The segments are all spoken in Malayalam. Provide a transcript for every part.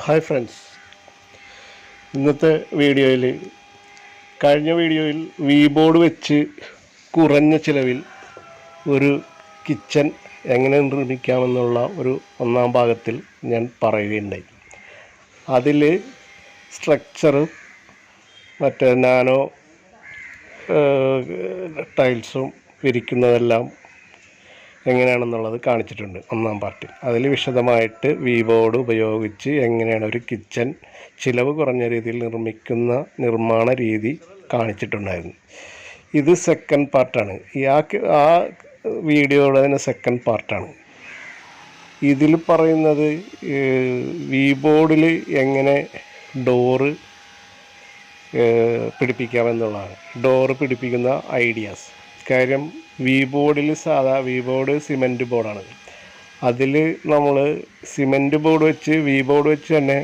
ഹായ് ഫ്രണ്ട്സ്, ഇന്നത്തെ വീഡിയോയിൽ കഴിഞ്ഞ വീഡിയോയിൽ വി ബോർഡ് വെച്ച് കുറഞ്ഞ ചിലവിൽ ഒരു കിച്ചൺ എങ്ങനെ നിർമ്മിക്കാമെന്നുള്ള ഒരു ഒന്നാം ഭാഗത്തിൽ ഞാൻ പറയുകയുണ്ടായി. അതിൽ സ്ട്രക്ചറും മറ്റേ നാനോ ടൈൽസും വിരിക്കുന്നതെല്ലാം എങ്ങനെയാണെന്നുള്ളത് കാണിച്ചിട്ടുണ്ട് ഒന്നാം പാർട്ടിൽ. അതിൽ വിശദമായിട്ട് വി ബോർഡ് ഉപയോഗിച്ച് എങ്ങനെയാണ് ഒരു കിച്ചൺ ചിലവ് കുറഞ്ഞ രീതിയിൽ നിർമ്മാണ രീതി കാണിച്ചിട്ടുണ്ടായിരുന്നു. ഇത് സെക്കൻഡ് പാർട്ടാണ്. ആ വീഡിയോയുടെ തന്നെ സെക്കൻഡ് പാർട്ടാണ്. ഇതിൽ പറയുന്നത് വി ബോർഡിൽ എങ്ങനെ ഡോറ് പിടിപ്പിക്കാമെന്നുള്ളതാണ്. ഡോറ് പിടിപ്പിക്കുന്ന ഐഡിയാസ്. കാര്യം വി ബോർഡിൽ വി ബോർഡ് സിമൻറ്റ് ബോർഡാണ്. അതിൽ നമ്മൾ സിമൻറ്റ് ബോർഡ് വെച്ച് വി ബോർഡ് വെച്ച് തന്നെ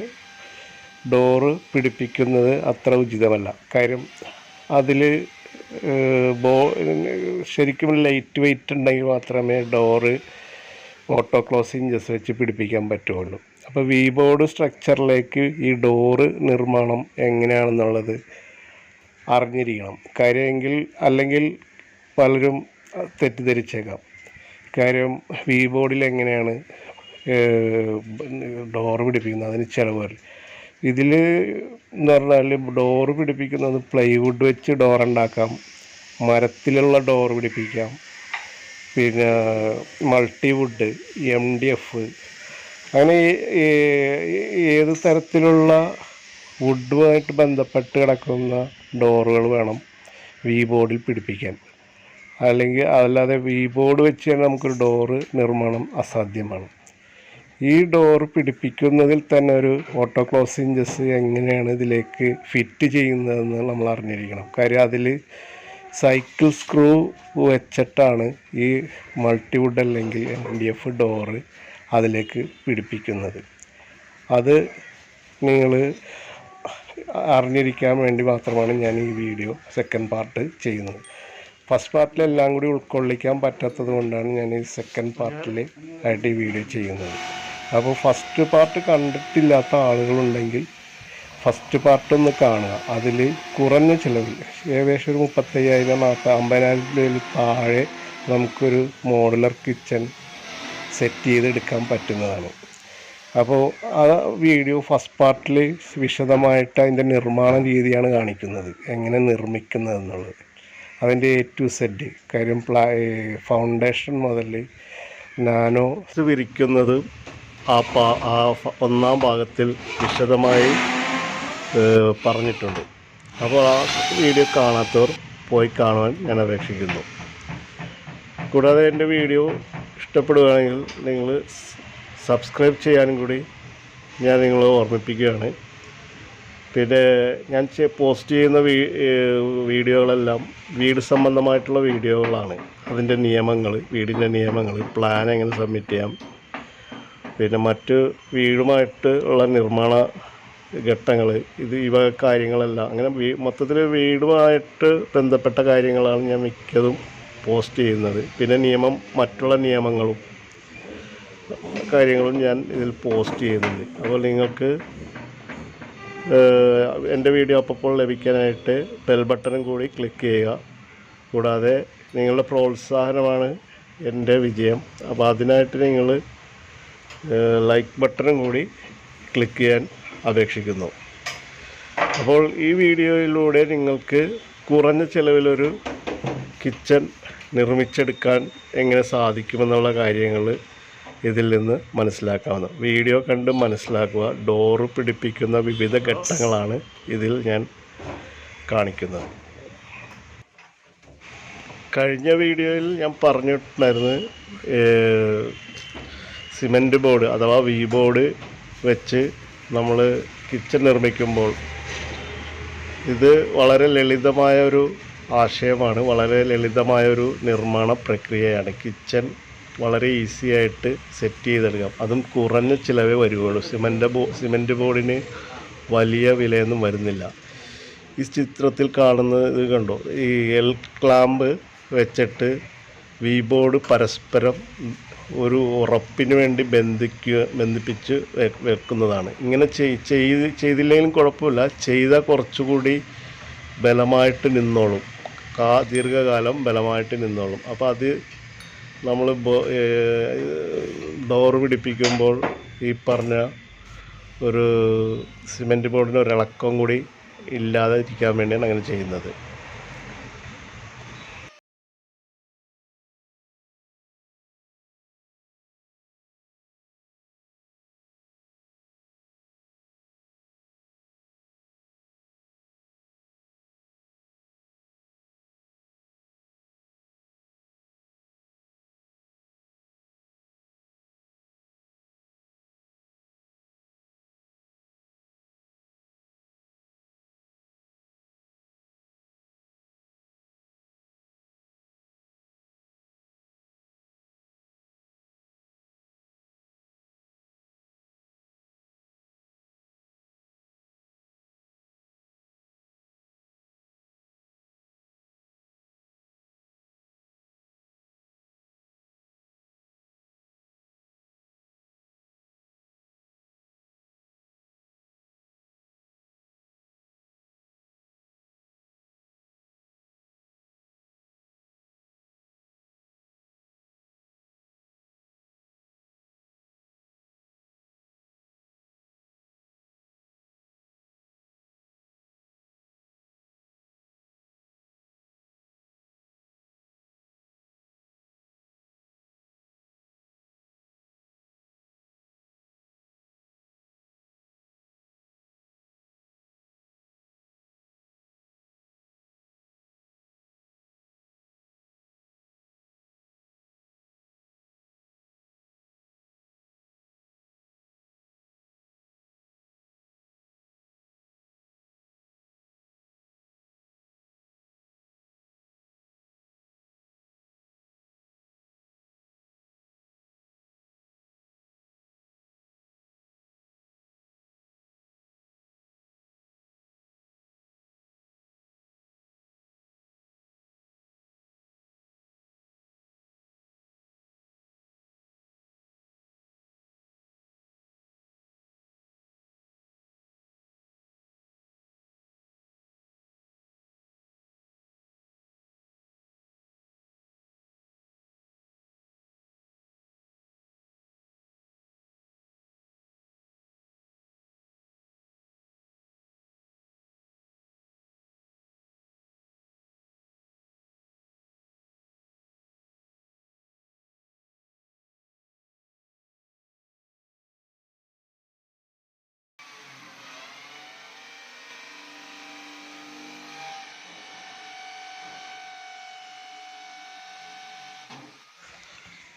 ഡോറ് പിടിപ്പിക്കുന്നത് അത്ര ഉചിതമല്ല. കാര്യം അതിൽ ശരിക്കും ലൈറ്റ് വെയിറ്റ് ഉണ്ടെങ്കിൽ മാത്രമേ ഡോറ് ഓട്ടോ ക്ലോസ് ഹിഞ്ചസ് വെച്ച് പിടിപ്പിക്കാൻ പറ്റുള്ളൂ. അപ്പോൾ വി ബോർഡ് സ്ട്രക്ചറിലേക്ക് ഈ ഡോറ് നിർമ്മാണം എങ്ങനെയാണെന്നുള്ളത് അറിഞ്ഞിരിക്കണം. കാര്യമെങ്കിൽ അല്ലെങ്കിൽ പലരും തെറ്റിദ്ധരിച്ചേക്കാം. കാര്യം വി ബോർഡിൽ എങ്ങനെയാണ് ഡോറ് പിടിപ്പിക്കുന്നത്, അതിന് ചിലവ് വരും. ഇതിൽ എന്ന് പറഞ്ഞാൽ ഡോറ് പിടിപ്പിക്കുന്നത് പ്ലൈവുഡ് വെച്ച് ഡോറുണ്ടാക്കാം, മരത്തിലുള്ള ഡോറ് പിടിപ്പിക്കാം, പിന്നെ മൾട്ടിവുഡ്, MDF, അങ്ങനെ ഏത് തരത്തിലുള്ള വുഡുമായിട്ട് ബന്ധപ്പെട്ട് കിടക്കുന്ന ഡോറുകൾ വേണം വി ബോർഡിൽ പിടിപ്പിക്കാൻ. അല്ലാതെ വി ബോർഡ് വെച്ച് തന്നെ നമുക്കൊരു ഡോറ് നിർമ്മാണം അസാധ്യമാണ്. ഈ ഡോറ് പിടിപ്പിക്കുന്നതിൽ തന്നെ ഒരു ഓട്ടോ ക്ലോസ് ഹിഞ്ചസ് എങ്ങനെയാണ് ഇതിലേക്ക് ഫിറ്റ് ചെയ്യുന്നതെന്ന് നമ്മൾ അറിഞ്ഞിരിക്കണം. കാര്യം അതിൽ സൈക്കിൾ സ്ക്രൂ വെച്ചിട്ടാണ് ഈ മൾട്ടിവുഡ് അല്ലെങ്കിൽ MDF ഡോറ് അതിലേക്ക് പിടിപ്പിക്കുന്നത്. അത് നിങ്ങൾ അറിഞ്ഞിരിക്കാൻ വേണ്ടി മാത്രമാണ് ഞാൻ ഈ വീഡിയോ സെക്കൻഡ് പാർട്ട് ചെയ്യുന്നത്. ഫസ്റ്റ് പാർട്ടിലെല്ലാം കൂടി ഉൾക്കൊള്ളിക്കാൻ പറ്റാത്തത് കൊണ്ടാണ് ഞാൻ ഈ സെക്കൻഡ് പാർട്ടിൽ ആയിട്ട് ഈ വീഡിയോ ചെയ്യുന്നത്. അപ്പോൾ ഫസ്റ്റ് പാർട്ട് കണ്ടിട്ടില്ലാത്ത ആളുകളുണ്ടെങ്കിൽ ഫസ്റ്റ് പാർട്ടൊന്ന് കാണുക. അതിൽ കുറഞ്ഞ ചിലവിൽ ഏകദേശം ഒരു 35,000-50,000 രൂപയിൽ താഴെ നമുക്കൊരു മോഡുലർ കിച്ചൺ സെറ്റ് ചെയ്തെടുക്കാൻ പറ്റുന്നതാണ്. അപ്പോൾ ആ വീഡിയോ ഫസ്റ്റ് പാർട്ടിൽ വിശദമായിട്ട് അതിൻ്റെ നിർമ്മാണ രീതിയാണ് കാണിക്കുന്നത്, എങ്ങനെ നിർമ്മിക്കുന്നതെന്നുള്ളത്, അതിൻ്റെ A to Z. കാര്യം ഫൗണ്ടേഷൻ മുതൽ നാനോ വിരിക്കുന്നത് ആ ഒന്നാം ഭാഗത്തിൽ വിശദമായി പറഞ്ഞിട്ടുണ്ട്. അപ്പോൾ ആ വീഡിയോ കാണാത്തവർ പോയി കാണുവാൻ ഞാൻ അപേക്ഷിക്കുന്നു. കൂടാതെ എൻ്റെ വീഡിയോ ഇഷ്ടപ്പെടുകയാണെങ്കിൽ നിങ്ങൾ സബ്സ്ക്രൈബ് ചെയ്യാനും കൂടി ഞാൻ നിങ്ങളെ ഓർമ്മിപ്പിക്കുകയാണ്. പിന്നെ ഞാൻ പോസ്റ്റ് ചെയ്യുന്ന വീഡിയോകളെല്ലാം വീട് സംബന്ധമായിട്ടുള്ള വീഡിയോകളാണ്. അതിൻ്റെ നിയമങ്ങൾ, വീടിൻ്റെ നിയമങ്ങൾ, പ്ലാൻ എങ്ങനെ സബ്മിറ്റ് ചെയ്യാം, പിന്നെ മറ്റ് വീടുമായിട്ട് ഉള്ള നിർമ്മാണ ഘട്ടങ്ങൾ, ഇവ കാര്യങ്ങളെല്ലാം അങ്ങനെ മൊത്തത്തിൽ വീടുമായിട്ട് ബന്ധപ്പെട്ട കാര്യങ്ങളാണ് ഞാൻ മിക്കതും പോസ്റ്റ് ചെയ്യുന്നത്. പിന്നെ മറ്റുള്ള നിയമങ്ങളും കാര്യങ്ങളും ഞാൻ ഇതിൽ പോസ്റ്റ് ചെയ്യുന്നുണ്ട്. അപ്പോൾ നിങ്ങൾക്ക് എൻ്റെ വീഡിയോ അപ്പോൾ ലഭിക്കാനായിട്ട് ബെൽ ബട്ടണും കൂടി ക്ലിക്ക് ചെയ്യുക. കൂടാതെ നിങ്ങളുടെ പ്രോത്സാഹനമാണ് എൻ്റെ വിജയം. അപ്പോൾ അതിനായിട്ട് നിങ്ങൾ ലൈക്ക് ബട്ടണും കൂടി ക്ലിക്ക് ചെയ്യാൻ അപേക്ഷിക്കുന്നു. അപ്പോൾ ഈ വീഡിയോയിലൂടെ നിങ്ങൾക്ക് കുറഞ്ഞ ചിലവിലൊരു കിച്ചൺ നിർമ്മിച്ചെടുക്കാൻ എങ്ങനെ സാധിക്കുമെന്നുള്ള കാര്യങ്ങൾ ഇതിൽ നിന്ന് മനസ്സിലാക്കാവുന്ന വീഡിയോ കണ്ട് മനസ്സിലാക്കുക. ഡോറ് പിടിപ്പിക്കുന്ന വിവിധ ഘട്ടങ്ങളാണ് ഇതിൽ ഞാൻ കാണിക്കുന്നത്. കഴിഞ്ഞ വീഡിയോയിൽ ഞാൻ പറഞ്ഞിട്ടുണ്ടായിരുന്നു സിമൻറ്റ് ബോർഡ് അഥവാ വി ബോർഡ് വെച്ച് നമ്മൾ കിച്ചൺ നിർമ്മിക്കുമ്പോൾ ഇത് വളരെ ലളിതമായ ഒരു ആശയമാണ്, വളരെ ലളിതമായൊരു നിർമ്മാണ പ്രക്രിയയാണ്. കിച്ചൺ വളരെ ഈസി ആയിട്ട് സെറ്റ് ചെയ്തെടുക്കാം, അതും കുറഞ്ഞ ചിലവേ വരികയുള്ളൂ. സിമൻറ്റ് ബോർഡിന് വലിയ വിലയൊന്നും വരുന്നില്ല. ഈ ചിത്രത്തിൽ കാണുന്നത് കണ്ടോ, ഈ ക്ലാമ്പ് വെച്ചിട്ട് വി ബോർഡ് പരസ്പരം ഒരു ഉറപ്പിന് വേണ്ടി ബന്ധിപ്പിച്ച് വെക്കുന്നതാണ്. ഇങ്ങനെ ചെയ്തില്ലെങ്കിലും കുഴപ്പമില്ല, ചെയ്താൽ കുറച്ചുകൂടി ബലമായിട്ട് നിന്നോളും, ദീർഘകാലം ബലമായിട്ട് നിന്നോളും. അപ്പോൾ അത് നമ്മൾ ഡോറ് പിടിപ്പിക്കുമ്പോൾ ഈ പറഞ്ഞ ഒരു സിമൻറ്റ് ബോർഡിന് ഒരു ഇളക്കം കൂടി ഇല്ലാതെ ഇരിക്കാൻ വേണ്ടിയാണ് അങ്ങനെ ചെയ്യുന്നത്.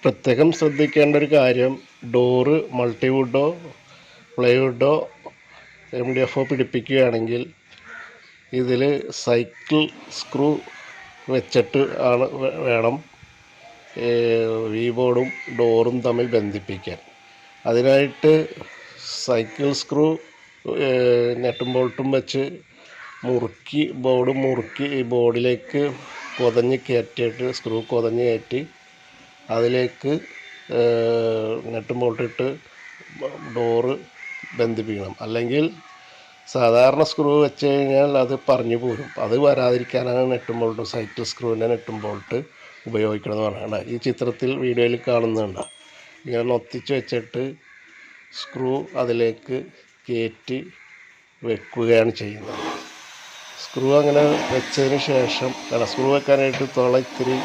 പ്രത്യേകം ശ്രദ്ധിക്കേണ്ട ഒരു കാര്യം, ഡോറ് മൾട്ടിവുഡോ പ്ലൈവുഡോ MDFോ പിടിപ്പിക്കുകയാണെങ്കിൽ ഇതിൽ സൈക്കിൾ സ്ക്രൂ വെച്ചിട്ട് വേണം വി ബോർഡും ഡോറും തമ്മിൽ ബന്ധിപ്പിക്കാൻ. അതിനായിട്ട് സൈക്കിൾ സ്ക്രൂ നെട്ടും ബോൾട്ടും വെച്ച് മുറുക്കി ഈ ബോർഡിലേക്ക് കുതഞ്ഞ് കയറ്റിയിട്ട് സ്ക്രൂ കുതഞ്ഞ് കയറ്റി അതിലേക്ക് നെട്ടും ബോൾട്ടിട്ട് ഡോറ് ബന്ധിപ്പിക്കണം. അല്ലെങ്കിൽ സാധാരണ സ്ക്രൂ വെച്ച് കഴിഞ്ഞാൽ അത് പറഞ്ഞു പോരും. അത് വരാതിരിക്കാനാണ് നെട്ടും ബോൾട്ടും, സൈക്കിൾ സ്ക്രൂവിൻ്റെ നെട്ടും ബോൾട്ട് ഉപയോഗിക്കണമെന്ന് പറയുന്നത്. ഈ ചിത്രത്തിൽ വീഡിയോയിൽ കാണുന്നുണ്ട്. ഇങ്ങനെ ഒത്തിച്ച് വെച്ചിട്ട് സ്ക്രൂ അതിലേക്ക് കയറ്റി വെക്കുകയാണ് ചെയ്യുന്നത്. സ്ക്രൂ അങ്ങനെ വെച്ചതിന് ശേഷം സ്ക്രൂ വെക്കാനായിട്ട് തുള ഇത്തിരി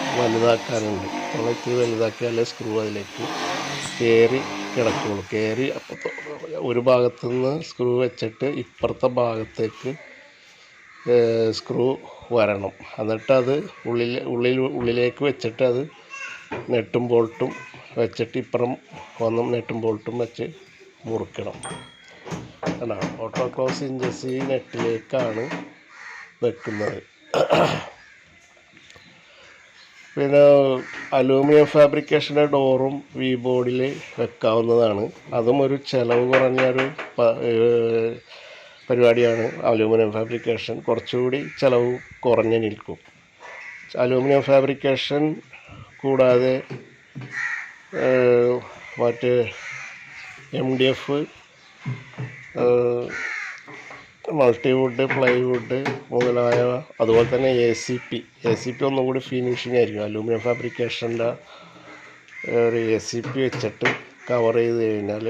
വലുതാക്കിയാലേ സ്ക്രൂ അതിലേക്ക് കയറി കിടക്കുകയുള്ളൂ. ഒരു ഭാഗത്തു നിന്ന് സ്ക്രൂ വെച്ചിട്ട് ഇപ്പുറത്തെ ഭാഗത്തേക്ക് സ്ക്രൂ വരണം. എന്നിട്ട് അത് ഉള്ളിലേക്ക് വെച്ചിട്ട് അത് നെട്ടും ബോൾട്ടും വെച്ചിട്ട് ഇപ്പുറം വന്നും നെട്ടും ബോൾട്ടും വെച്ച് മുറുക്കണം. ഓട്ടോ ക്ലോസ് ഇഞ്ചസ് ഈ നെറ്റിലേക്കാണ് വെക്കുന്നത്. പിന്നെ അലൂമിനിയം ഫാബ്രിക്കേഷൻ്റെ ഡോറും വി ബോർഡിൽ വെക്കാവുന്നതാണ്. അതും ഒരു ചിലവ് കുറഞ്ഞൊരു പരിപാടിയാണ്. അലൂമിനിയം ഫാബ്രിക്കേഷൻ കുറച്ചുകൂടി ചിലവ് കുറഞ്ഞ് നിൽക്കും. അലൂമിനിയം ഫാബ്രിക്കേഷൻ കൂടാതെ മറ്റ് MDF, മൾട്ടിവുഡ്, പ്ലൈവുഡ് മുതലായവ, അതുപോലെ തന്നെ ACP ഒന്നും കൂടി ഫിനിഷിംഗ് ആയിരിക്കും. അലൂമിനിയം ഫാബ്രിക്കേഷൻ്റെ ഒരു ACP വെച്ചിട്ട് കവർ ചെയ്ത് കഴിഞ്ഞാൽ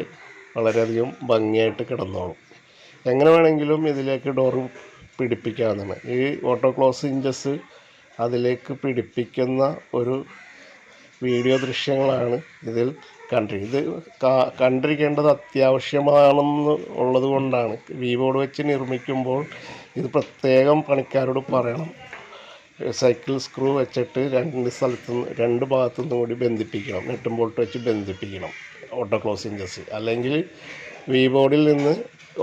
വളരെയധികം ഭംഗിയായിട്ട് കിടന്നോളും. എങ്ങനെ വേണമെങ്കിലും ഇതിലേക്ക് ഡോറ് പിടിപ്പിക്കാവുന്നതാണ്. ഈ ഓട്ടോക്ലോസ് ഹിഞ്ചസ് അതിലേക്ക് പിടിപ്പിക്കുന്ന ഒരു വീഡിയോ ദൃശ്യങ്ങളാണ് ഇതിൽ ഇത് കണ്ടിരിക്കേണ്ടത് അത്യാവശ്യമാണെന്ന് ഉള്ളത് കൊണ്ടാണ്. ബോർഡ് വെച്ച് നിർമ്മിക്കുമ്പോൾ ഇത് പ്രത്യേകം പണിക്കാരോട് പറയണം. സൈക്കിൾ സ്ക്രൂ വെച്ചിട്ട് രണ്ട് ഭാഗത്തുനിന്നും കൂടി ബന്ധിപ്പിക്കണം. നെട്ടും ബോൾട്ട് വെച്ച് ബന്ധിപ്പിക്കണം ഓട്ടോക്ലോസ് ഹിഞ്ചസ്. അല്ലെങ്കിൽ ബോർഡിൽ നിന്ന്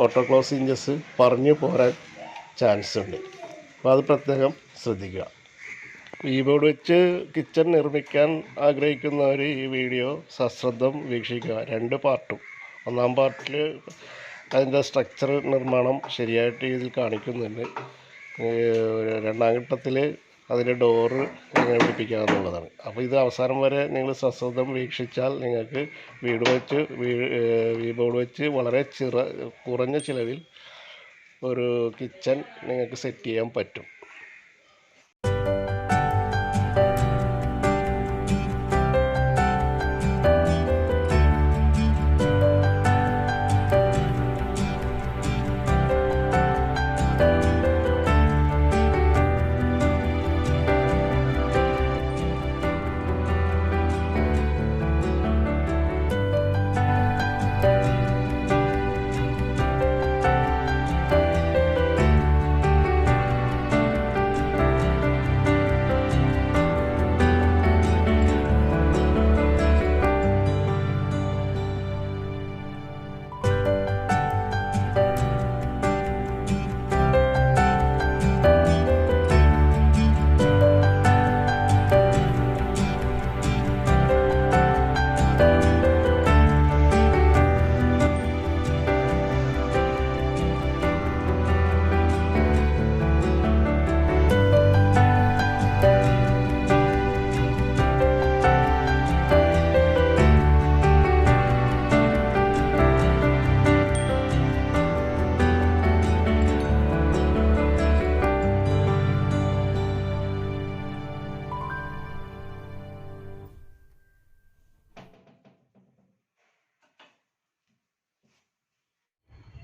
ഓട്ടോക്ലോസ് ഹിഞ്ചസ് പറഞ്ഞു പോരാൻ ചാൻസ് ഉണ്ട്. അപ്പോൾ അത് പ്രത്യേകം ശ്രദ്ധിക്കുക. ബോർഡ് വെച്ച് കിച്ചൺ നിർമ്മിക്കാൻ ആഗ്രഹിക്കുന്നവർ ഈ വീഡിയോ സശ്രദ്ധം വീക്ഷിക്കുക. 2 പാർട്ടും. 1-ാം പാർട്ടിൽ അതിൻ്റെ സ്ട്രക്ചർ നിർമ്മാണം ശരിയായിട്ട് ഇതിൽ കാണിക്കുന്നുണ്ട്. 2-ാം ഘട്ടത്തിൽ അതിൻ്റെ ഡോറ് എങ്ങനെ പിടിപ്പിക്കാമെന്നുള്ളതാണ്. അപ്പോൾ ഇത് അവസാനം വരെ നിങ്ങൾ സശ്രദ്ധം വീക്ഷിച്ചാൽ നിങ്ങൾക്ക് ബോർഡ് വെച്ച് വളരെ കുറഞ്ഞ ചിലവിൽ ഒരു കിച്ചൺ നിങ്ങൾക്ക് സെറ്റ് ചെയ്യാൻ പറ്റും.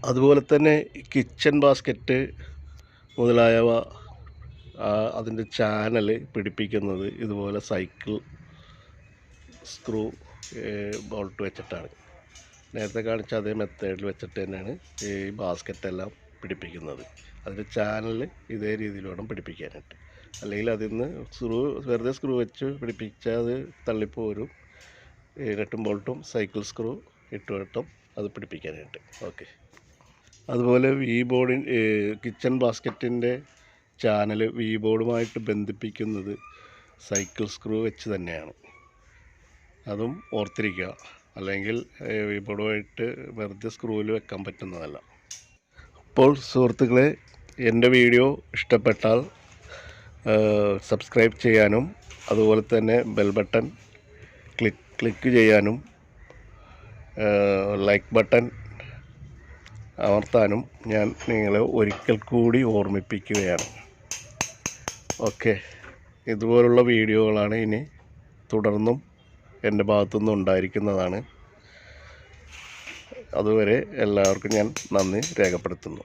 അതുപോലെ തന്നെ കിച്ചൺ ബാസ്ക്കറ്റ് മുതലായവ അതിൻ്റെ ചാനൽ പിടിപ്പിക്കുന്നത് ഇതുപോലെ സൈക്കിൾ സ്ക്രൂ ബോൾട്ട് വെച്ചിട്ടാണ്. നേരത്തെ കാണിച്ച അതേ മെത്തേഡിൽ വെച്ചിട്ട് തന്നെയാണ് ഈ ബാസ്ക്കറ്റെല്ലാം പിടിപ്പിക്കുന്നത്. അതിൻ്റെ ചാനൽ ഇതേ രീതിയിൽ വേണം പിടിപ്പിക്കാനായിട്ട്. അല്ലെങ്കിൽ അതിൽ നിന്ന് വെറുതെ സ്ക്രൂ വെച്ച് പിടിപ്പിച്ചാൽ അത് തള്ളിപ്പോരും. നെട്ടും ബോൾട്ടും സൈക്കിൾ സ്ക്രൂ ഇട്ട് വേണം അത് പിടിപ്പിക്കാനായിട്ട്. ഓക്കെ. അതുപോലെ കിച്ചൺ ബാസ്ക്കറ്റിൻ്റെ ചാനൽ ബോർഡുമായിട്ട് ബന്ധിപ്പിക്കുന്നത് സൈക്കിൾ സ്ക്രൂ വെച്ച് തന്നെയാണ്. അതും ഓർത്തിരിക്കുക. അല്ലെങ്കിൽ ബോർഡുമായിട്ട് വെറുതെ സ്ക്രൂവിൽ വെക്കാൻ പറ്റുന്നതല്ല. അപ്പോൾ സുഹൃത്തുക്കളെ, എൻ്റെ വീഡിയോ ഇഷ്ടപ്പെട്ടാൽ സബ്സ്ക്രൈബ് ചെയ്യാനും അതുപോലെ തന്നെ ബെൽ ബട്ടൺ ക്ലിക്ക് ചെയ്യാനും ലൈക്ക് ബട്ടൺ അമർത്താനും ഞാൻ നിങ്ങളെ ഒരിക്കൽ കൂടി ഓർമ്മിപ്പിക്കുകയാണ്. ഓക്കെ. ഇതുപോലുള്ള വീഡിയോകളാണ് ഇനി തുടർന്നും എൻ്റെ ഭാഗത്തുനിന്ന് ഉണ്ടായിരിക്കുന്നതാണ്. അതുവരെ എല്ലാവർക്കും ഞാൻ നന്ദി രേഖപ്പെടുത്തുന്നു.